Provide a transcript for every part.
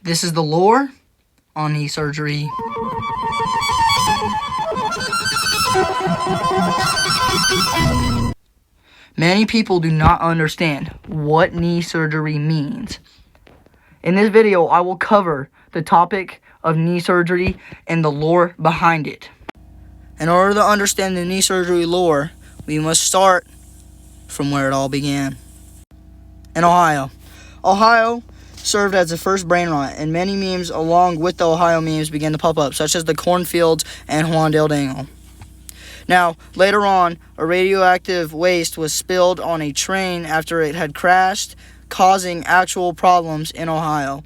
This is the lore on knee surgery. Many people do not understand what knee surgery means. In this video, I will cover the topic of knee surgery and the lore behind it. In order to understand the knee surgery lore, we must start from where it all began. In Ohio. Ohio served as the first brain rot, and many memes along with the Ohio memes began to pop up, such as the cornfields and Juandale Dingle. Now, later on, a radioactive waste was spilled on a train after it had crashed, causing actual problems in Ohio.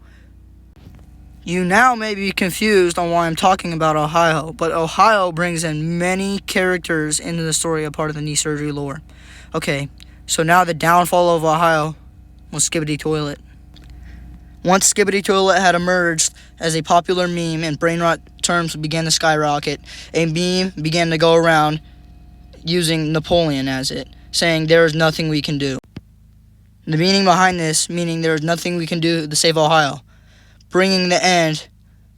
You now may be confused on why I'm talking about Ohio, but Ohio brings in many characters into the story, a part of the knee surgery lore. Okay, so now the downfall of Ohio was Skibidi Toilet. Once Skibidi Toilet had emerged as a popular meme and brain rot terms began to skyrocket, a meme began to go around using Napoleon as it, saying there is nothing we can do. The meaning behind this, meaning there is nothing we can do to save Ohio, bringing the end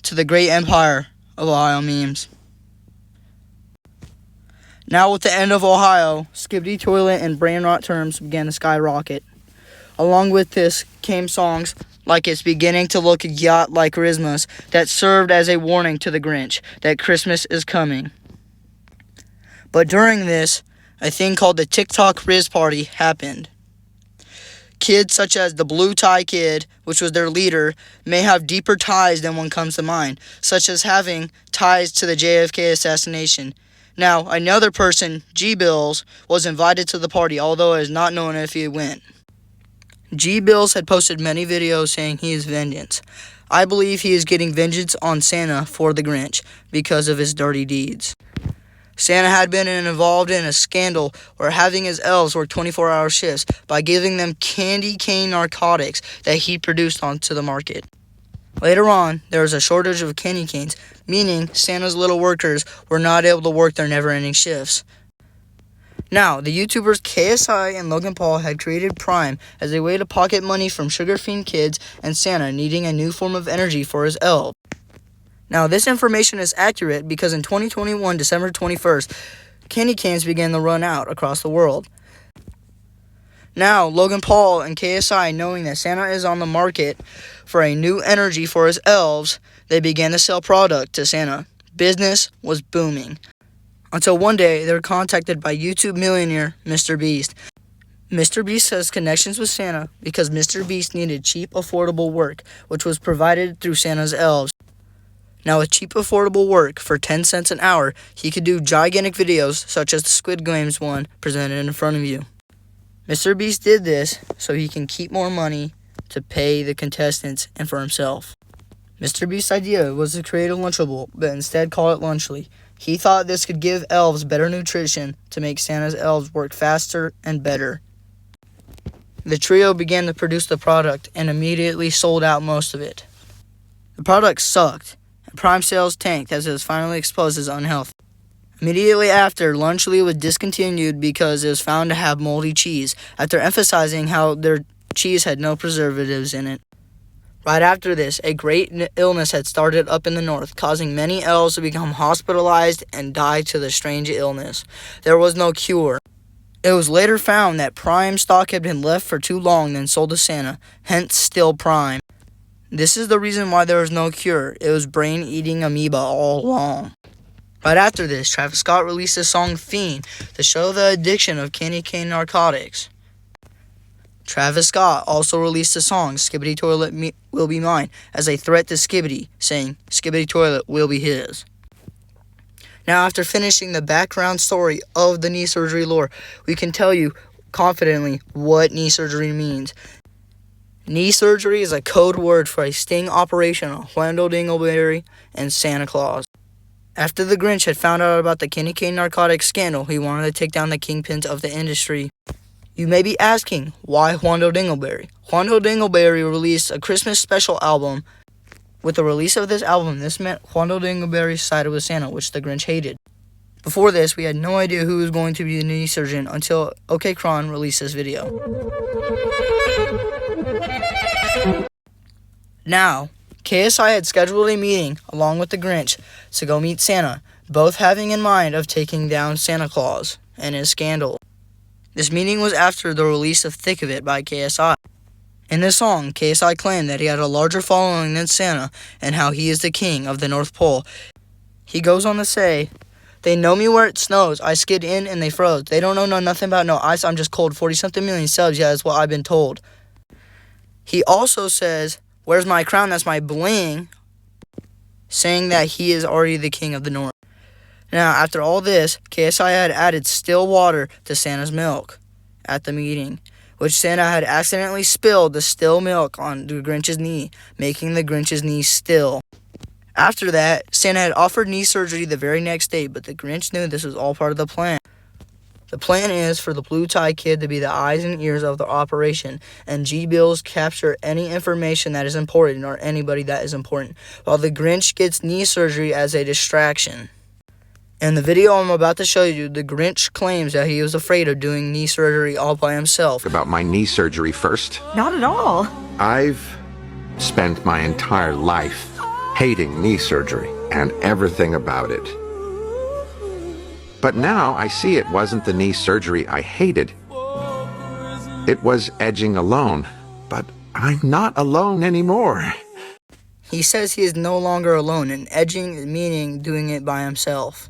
to the great empire of Ohio memes. Now with the end of Ohio, Skibidi Toilet and brain rot terms began to skyrocket. Along with this came songs like It's Beginning to Look a Yacht Like Christmas that served as a warning to the Grinch that Christmas is coming. But during this, a thing called the TikTok Riz Party happened. Kids such as the Blue Tie Kid, which was their leader, may have deeper ties than one comes to mind, such as having ties to the JFK assassination. Now, another person, G-Bills, was invited to the party, although it is not known if he went. G-Bills had posted many videos saying he is vengeance. I believe he is getting vengeance on Santa for the Grinch because of his dirty deeds. Santa had been involved in a scandal where having his elves work 24-hour shifts by giving them candy cane narcotics that he produced onto the market. Later on, there was a shortage of candy canes, meaning Santa's little workers were not able to work their never-ending shifts. Now, the YouTubers KSI and Logan Paul had created Prime as a way to pocket money from sugar-fiend kids and Santa needing a new form of energy for his elves. Now, this information is accurate because in 2021, December 21st, candy canes began to run out across the world. Now, Logan Paul and KSI, knowing that Santa is on the market for a new energy for his elves, they began to sell product to Santa. Business was booming. Until one day, they were contacted by YouTube millionaire Mr. Beast. Mr. Beast has connections with Santa because Mr. Beast needed cheap, affordable work, which was provided through Santa's elves. Now, with cheap, affordable work for 10 cents an hour, he could do gigantic videos such as the Squid Games one presented in front of you. Mr. Beast did this so he can keep more money to pay the contestants and for himself. Mr. Beast's idea was to create a Lunchable, but instead call it Lunchly. He thought this could give elves better nutrition to make Santa's elves work faster and better. The trio began to produce the product and immediately sold out most of it. The product sucked, and Prime sales tanked as it was finally exposed as unhealthy. Immediately after, Lunchly was discontinued because it was found to have moldy cheese, after emphasizing how their cheese had no preservatives in it. Right after this, a great illness had started up in the north, causing many elves to become hospitalized and die to the strange illness. There was no cure. It was later found that Prime stock had been left for too long then sold to Santa, hence still Prime. This is the reason why there was no cure. It was brain-eating amoeba all along. Right after this, Travis Scott released the song Fiend to show the addiction of candy cane narcotics. Travis Scott also released the song Skibidi Toilet Will Be Mine as a threat to Skibidi, saying Skibidi Toilet will be his. Now, after finishing the background story of the knee surgery lore, we can tell you confidently what knee surgery means. Knee surgery is a code word for a sting operation on Juandale Dingleberry and Santa Claus. After the Grinch had found out about the candy cane narcotics scandal, he wanted to take down the kingpins of the industry. You may be asking, why Juandale Dingleberry? Juandale Dingleberry released a Christmas special album. With the release of this album, this meant Juandale Dingleberry sided with Santa, which the Grinch hated. Before this, we had no idea who was going to be the knee surgeon until OKCron released this video. Now, KSI had scheduled a meeting along with the Grinch to go meet Santa, both having in mind of taking down Santa Claus and his scandal. This meeting was after the release of Thick of It by KSI. In this song, KSI claimed that he had a larger following than Santa and how he is the king of the North Pole. He goes on to say, "They know me where it snows. I skid in and they froze. They don't know nothing about no ice. I'm just cold. 40-something million subs, yeah, that's what I've been told." He also says, "Where's my crown? That's my bling," saying that he is already the king of the North. Now, after all this, KSI had added still water to Santa's milk at the meeting, which Santa had accidentally spilled the still milk on the Grinch's knee, making the Grinch's knee still. After that, Santa had offered knee surgery the very next day, but the Grinch knew this was all part of the plan. The plan is for the Blue Tie Kid to be the eyes and ears of the operation, and G-Bills capture any information that is important or anybody that is important, while the Grinch gets knee surgery as a distraction. In the video I'm about to show you, the Grinch claims that he was afraid of doing knee surgery all by himself. About my knee surgery first. Not at all. I've spent my entire life hating knee surgery and everything about it. But now I see it wasn't the knee surgery I hated. It was edging alone. But I'm not alone anymore. He says he is no longer alone, and edging meaning doing it by himself.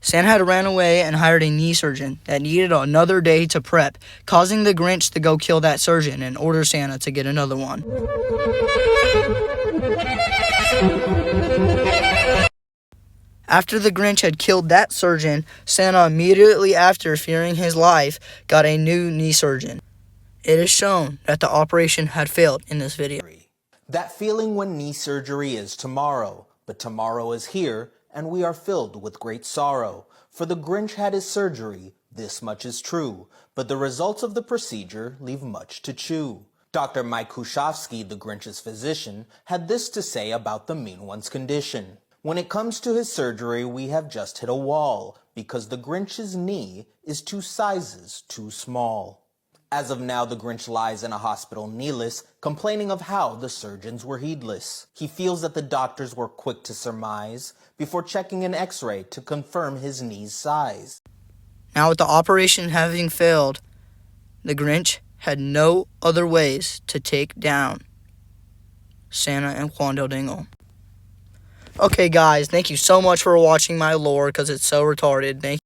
Santa had ran away and hired a knee surgeon that needed another day to prep, causing the Grinch to go kill that surgeon and order Santa to get another one. After the Grinch had killed that surgeon, Santa immediately after, fearing his life, got a new knee surgeon. It is shown that the operation had failed in this video. That feeling when knee surgery is tomorrow, but tomorrow is here, and we are filled with great sorrow. For the Grinch had his surgery, this much is true, but the results of the procedure leave much to chew. Dr. Mike Kushovsky, the Grinch's physician, had this to say about the mean one's condition. When it comes to his surgery, we have just hit a wall, because the Grinch's knee is 2 sizes too small. As of now, the Grinch lies in a hospital kneeless, complaining of how the surgeons were heedless. He feels that the doctors were quick to surmise before checking an x-ray to confirm his knee's size. Now, with the operation having failed, the Grinch had no other ways to take down Santa and Quandale Dingle. Okay, guys, thank you so much for watching my lore, because it's so retarded. Thank you.